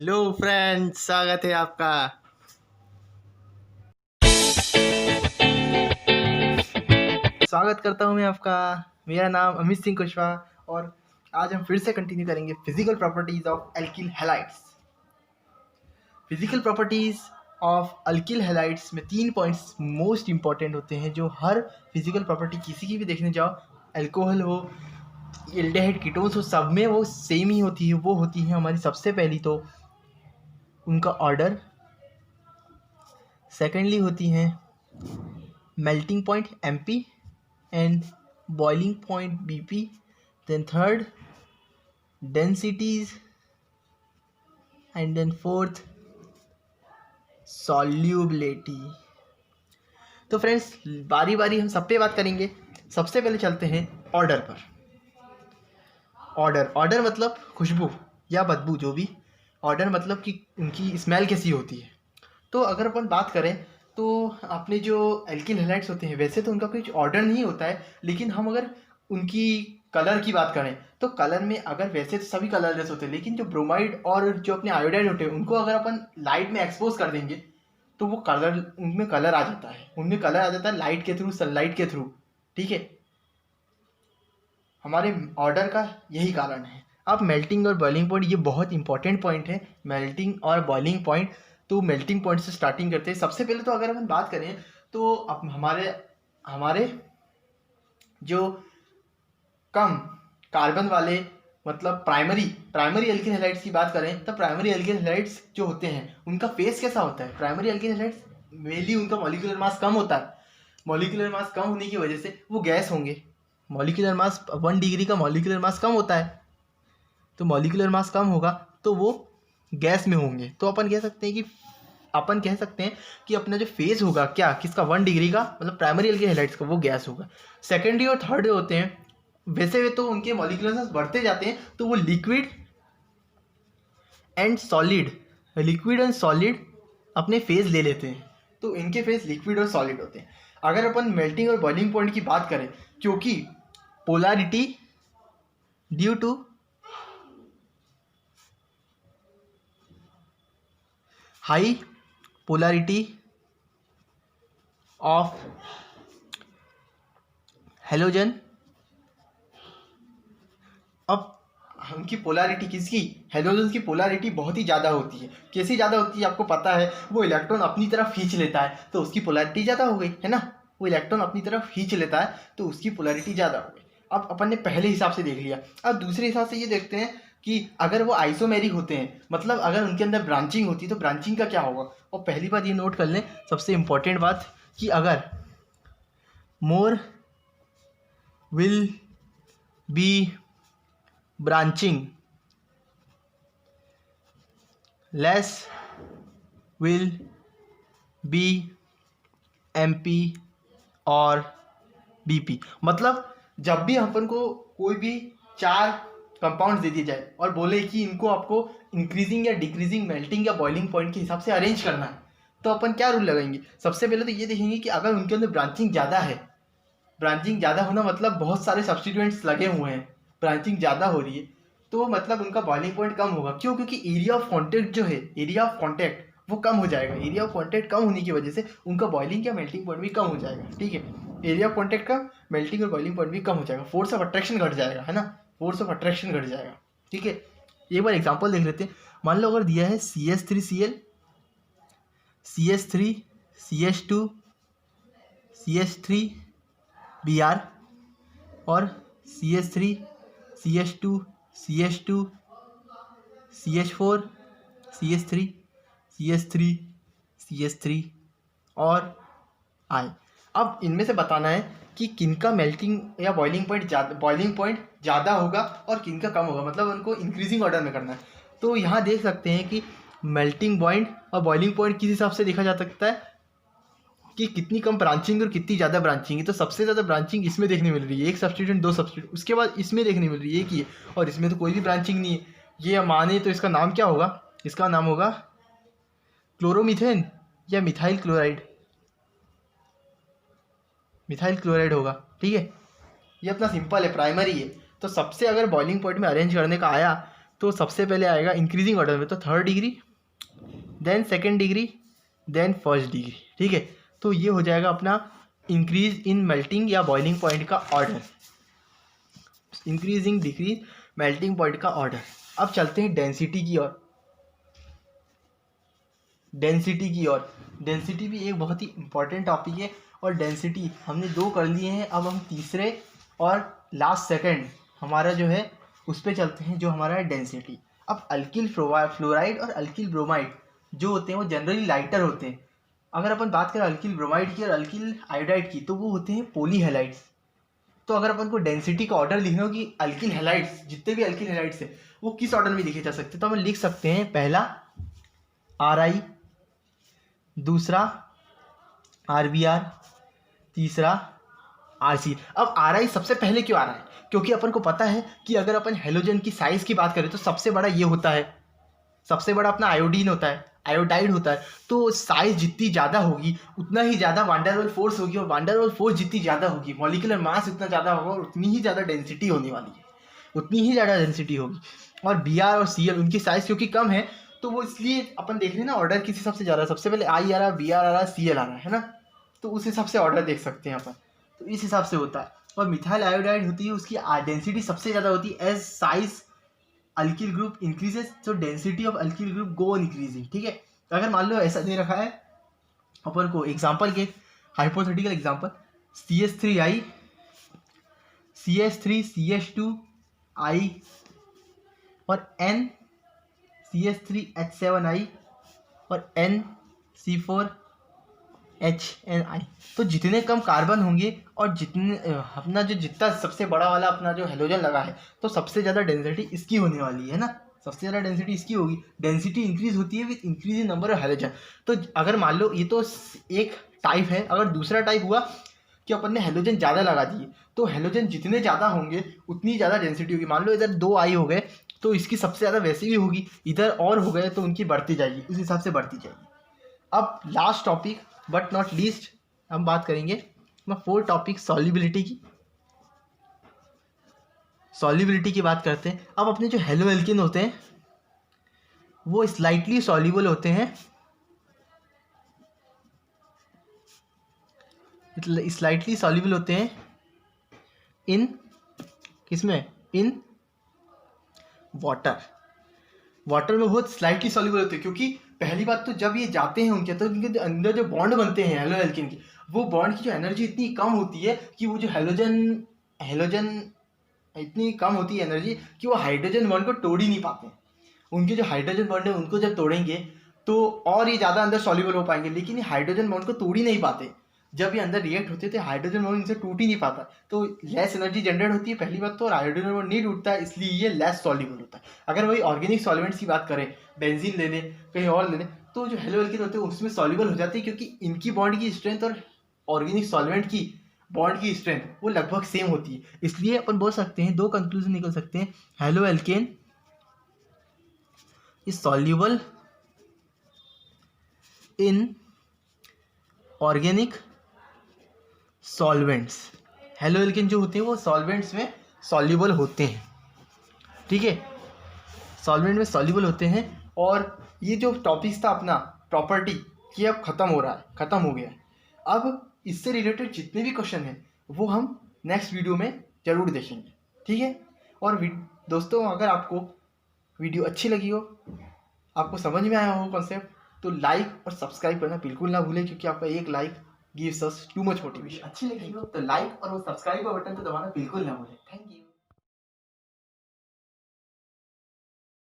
Hello friends, स्वागत है आपका। स्वागत करता हूं मैं आपका। मेरा नाम अमित सिंह कुशवाहा और आज हम फिर से कंटिन्यू करेंगे physical properties of alkyl halides. Physical properties of alkyl halides में 3 पॉइंट्स मोस्ट इंपॉर्टेंट होते हैं जो हर फिजिकल प्रॉपर्टी किसी की भी देखने जाओ, अल्कोहल हो, एल्डिहाइड, कीटोन्स हो, सब में वो सेम ही होती है। वो होती है हमारी सबसे पहली तो उनका ऑर्डर, सेकेंडली होती हैं melting point MP and boiling point BP, then third densities, and then fourth solubility। तो फ्रेंड्स, बारी बारी हम सब पे बात करेंगे। सबसे पहले चलते हैं ऑर्डर पर। ऑर्डर मतलब खुशबू या बदबू, जो भी। ऑर्डर मतलब कि उनकी स्मेल कैसी होती है। तो अगर अपन बात करें तो अपने जो एल्किल हैलाइड्स होते हैं वैसे तो उनका कुछ ऑर्डर नहीं होता है, लेकिन हम अगर उनकी कलर की बात करें तो कलर में अगर वैसे तो सभी कलरलेस होते हैं, लेकिन जो ब्रोमाइड और जो अपने आयोडाइड होते हैं उनको अगर अपन लाइट में एक्सपोज कर देंगे तो वो कलर, उनमें कलर आ जाता है। उनमें कलर आ जाता है लाइट के थ्रू, सनलाइट के थ्रू। ठीक है, हमारे ऑर्डर का यही कारण है। अब मेल्टिंग और बॉइलिंग पॉइंट, ये बहुत इंपॉर्टेंट पॉइंट है, मेल्टिंग और बॉइलिंग पॉइंट। तो मेल्टिंग पॉइंट से स्टार्टिंग करते हैं। सबसे पहले तो अगर अपन बात करें तो अब हमारे जो कम कार्बन वाले, मतलब प्राइमरी एल्किल हैलाइड्स की बात करें तो प्राइमरी एल्किल हैलाइड्स जो होते हैं उनका फेस कैसा होता है। प्राइमरी एल्किल हैलाइड्स मेनली उनका मॉलिक्यूलर मास कम होता है। मॉलिक्यूलर मास कम होने की वजह से वो गैस होंगे। मॉलिक्यूलर मास 1 डिग्री का मॉलिक्यूलर मास कम होता है, तो मॉलिक्यूलर मास कम होगा तो वो गैस में होंगे। तो अपन कह सकते हैं कि अपना जो फेज होगा क्या, किसका, 1 डिग्री का, मतलब प्राइमरी एल्किल हैलाइड्स का, वो गैस होगा। सेकेंडरी और थर्ड होते हैं वैसे तो उनके मॉलिक्यूलर मास बढ़ते जाते हैं, तो वो लिक्विड एंड सॉलिड अपने फेज ले लेते हैं। तो इनके फेज लिक्विड और सॉलिड होते हैं। अगर अपन मेल्टिंग और बॉइलिंग पॉइंट की बात करें, क्योंकि polarity due to high polarity of halogen. अब उनकी पोलैरिटी, किसकी, हेलोजन की पोलैरिटी बहुत ही ज़्यादा होती है। कैसी ज़्यादा होती है आपको पता है, वो इलेक्ट्रॉन अपनी तरफ खींच लेता है तो उसकी पोलैरिटी ज़्यादा हो गई, है ना। वो इलेक्ट्रॉन अपनी तरफ खींच लेता है तो उसकी पोलैरिटी ज़्यादा हो गई। अब अपन ने पहले हिसाब से देख लिया। अब दूसरे हिसाब से ये देखते हैं कि अगर वो आइसोमेरिक होते हैं, मतलब अगर उनके अंदर ब्रांचिंग होती है तो ब्रांचिंग का क्या होगा। और पहली बात ये नोट कर लें, सबसे इंपॉर्टेंट बात, कि अगर more will be branching, less will be MP और BP। मतलब जब भी अपन को कोई भी 4 कंपाउंड दे दिए जाए और बोले कि इनको आपको इंक्रीजिंग या डिक्रीजिंग, मेल्टिंग या बॉइलिंग पॉइंट के हिसाब से अरेंज करना है, तो अपन क्या रूल लगाएंगे। सबसे पहले तो ये देखेंगे कि अगर उनके अंदर ब्रांचिंग ज़्यादा है, ब्रांचिंग ज़्यादा होना मतलब बहुत सारे सब्स्टिट्यूएंट्स लगे हुए हैं, ब्रांचिंग ज़्यादा हो रही है, तो मतलब उनका बॉइलिंग पॉइंट कम होगा। क्यों? क्योंकि एरिया ऑफ कॉन्टैक्ट जो है, एरिया ऑफ कॉन्टैक्ट वो कम हो जाएगा। एरिया ऑफ कॉन्टैक्ट कम होने की वजह से उनका बॉइलिंग या मेल्टिंग पॉइंट भी कम हो जाएगा। ठीक है, एरिया ऑफ कॉन्टैक्ट का मेल्टिंग और बॉइलिंग पॉइंट भी कम हो जाएगा। फोर्स ऑफ अट्रैक्शन घट जाएगा, है ना, फोर्स ऑफ अट्रैक्शन घट जाएगा। ठीक है, एक बार एग्जाम्पल देख लेते हैं। मान लो अगर दिया है CH3Cl, CH3, CH2, CH3Br और CH3, CH2, CH2, CH4, CH3, CH3, CH3 और I। अब इनमें से बताना है कि किनका मेल्टिंग या बॉइलिंग पॉइंट ज़्यादा होगा और किनका कम होगा, मतलब उनको इंक्रीजिंग ऑर्डर में करना है। तो यहाँ देख सकते हैं कि मेल्टिंग पॉइंट और बॉइलिंग पॉइंट किस हिसाब से देखा जा सकता है कि कितनी कम ब्रांचिंग और कितनी ज़्यादा ब्रांचिंग है। तो सबसे ज़्यादा ब्रांचिंग इसमें देखने मिल रही है, एक सब्स्टिट्यूएंट 2 सब्स्टिट्यूएंट, उसके बाद इसमें देखने मिल रही है एक ही है, और इसमें तो कोई भी ब्रांचिंग नहीं है। ये माने तो इसका नाम क्या होगा, इसका नाम होगा क्लोरोमीथेन या मिथाइल क्लोराइड होगा। ठीक है, ये अपना सिंपल है, प्राइमरी है। तो सबसे अगर बॉइलिंग पॉइंट में अरेंज करने का आया तो सबसे पहले आएगा इंक्रीजिंग ऑर्डर में तो third degree, then second degree, then first degree. ठीक है, तो ये हो जाएगा अपना इंक्रीज इन मेल्टिंग या बॉइलिंग पॉइंट का order, increasing decrease melting point का ऑर्डर। अब चलते हैं डेंसिटी की ओर। डेंसिटी भी एक बहुत ही इंपॉर्टेंट टॉपिक है, और डेंसिटी हमने 2 कर लिए हैं, अब हम तीसरे और लास्ट सेकंड हमारा जो है उस पर चलते हैं, जो हमारा है डेंसिटी। अब अल्किल फ्लोराइड और अल्किल ब्रोमाइड जो होते हैं वो जनरली लाइटर होते हैं। अगर अपन बात करें अल्किल ब्रोमाइड की और अल्किल आयोडाइड की, तो वो होते हैं पॉलीहैलाइड्स। तो अगर अपन को डेंसिटी का ऑर्डर लिखना हो कि अल्किल हैलाइड्स, जितने भी अल्किल हैलाइड्स है वो किस ऑर्डर में लिखे जा सकते हैं, तो हम लिख सकते हैं पहला RI, दूसरा RBr, तीसरा RC। अब RI सबसे पहले क्यों आ रहा है, क्योंकि अपन को पता है कि अगर अपन हेलोजन की साइज की बात करें तो सबसे बड़ा ये होता है, सबसे बड़ा अपना आयोडीन होता है, आयोडाइड होता है। तो साइज जितनी ज़्यादा होगी उतना ही ज़्यादा वांडरवॉल फोर्स होगी, और वांडरवॉल फोर्स जितनी ज़्यादा होगी मॉलिक्यूलर मास उतना ज़्यादा होगा, और उतनी ही ज़्यादा डेंसिटी होने वाली है, उतनी ही ज़्यादा डेंसिटी होगी। और Br और Cl उनकी साइज क्योंकि कम है, तो वो इसलिए अपन देख रहे हैं ना ऑर्डर किस हिसाब से जा रहा है, सबसे पहले I आ रहा है, Br आ रहा है, Cl आ रहा है ना, तो उस हिसाब से ऑर्डर देख सकते हैं अपन, तो इस हिसाब से होता है। और मिथाइल आयोडाइड होती है, उसकी डेंसिटी सबसे ज़्यादा होती है as size alkyl group increases, तो density of alkyl group go on increasing. ठीक है, अगर मान लो ऐसा दे रखा है अपन को एग्जांपल के, हाइपोथेटिकल एग्जांपल, CH3I, CH3CH2I और NCH3H7I और NC4HNI। तो जितने कम कार्बन होंगे और जितने अपना जो जितना सबसे बड़ा वाला अपना जो हेलोजन लगा है, तो सबसे ज़्यादा डेंसिटी इसकी होने वाली है ना, सबसे ज़्यादा डेंसिटी इसकी होगी। डेंसिटी इंक्रीज होती है with increase in number of halogen. तो अगर मान लो ये तो एक टाइप है, अगर दूसरा टाइप हुआ कि अपन ने हेलोजन ज़्यादा लगा दिए, तो हेलोजन जितने ज़्यादा होंगे उतनी ज़्यादा डेंसिटी होगी। मान लो इधर 2 I हो गए तो इसकी सबसे ज़्यादा वैसे भी होगी, इधर और हो गए तो उनकी बढ़ती जाएगी, उस हिसाब से बढ़ती जाएगी। अब last topic but not least हम बात करेंगे 4 टॉपिक सॉल्युबिलिटी की। सॉल्युबिलिटी की बात करते हैं। अब अपने जो हेलो एल्किन होते हैं वो स्लाइटली सॉल्युबल होते हैं, स्लाइटली सॉल्युबल होते हैं इन किसमें, इन वाटर। वाटर में बहुत स्लाइटली सॉल्युबल होते हैं, क्योंकि पहली बात तो जब ये जाते हैं उनके, तो उनके अंदर जो बॉन्ड बनते हैं हेलो एल्किन की, वो बॉन्ड की जो एनर्जी इतनी कम होती है कि वो जो हेलोजन इतनी कम होती है एनर्जी कि वो हाइड्रोजन बॉन्ड को तोड़ ही नहीं पाते। उनके जो हाइड्रोजन बॉन्ड है उनको जब तोड़ेंगे तो और ये ज़्यादा अंदर सॉल्युबल हो पाएंगे, लेकिन ये हाइड्रोजन बॉन्ड को तोड़ ही नहीं पाते। जब ये अंदर रिएक्ट होते थे हाइड्रोजन बॉन्ड इनसे टूट ही नहीं पाता, तो लेस एनर्जी जनरेट होती है पहली बात तो, और हाइड्रोजन बॉन्ड नहीं टूटता है, इसलिए ये लेस सॉल्युबल होता है। अगर वही ऑर्गेनिक सॉल्वेंट्स की बात करें, बेंजीन ले लें, कहीं और ले लें, तो जो हेलो एल्किन होते हैं उसमें सॉल्युबल हो जाती है, क्योंकि इनकी बॉन्ड की स्ट्रेंथ और ऑर्गेनिक सॉल्वेंट की बॉन्ड की स्ट्रेंथ वो लगभग सेम होती है। इसलिए अपन बोल सकते हैं, 2 कंक्लूजन निकल सकते हैं, halo alkane is soluble in organic solvents. Halo alkane जो होते हैं वो सॉल्वेंट्स में सॉल्युबल होते हैं। ठीक है, सॉल्वेंट में सॉल्युबल होते हैं। और ये जो टॉपिक्स था अपना प्रॉपर्टी कि अब खत्म हो रहा है, खत्म हो गया है। अब इससे रिलेटेड जितने भी क्वेश्चन हैं वो हम नेक्स्ट वीडियो में ज़रूर देखेंगे। ठीक है, और दोस्तों अगर आपको वीडियो अच्छी लगी हो, आपको समझ में आया हो कॉन्सेप्ट, तो लाइक और सब्सक्राइब करना बिल्कुल ना भूलें, क्योंकि आपका एक like gives us too much motivation. अच्छी लगी हो तो लाइक और वो सब्सक्राइब का बटन को दबाना बिल्कुल ना भूलें। Thank you.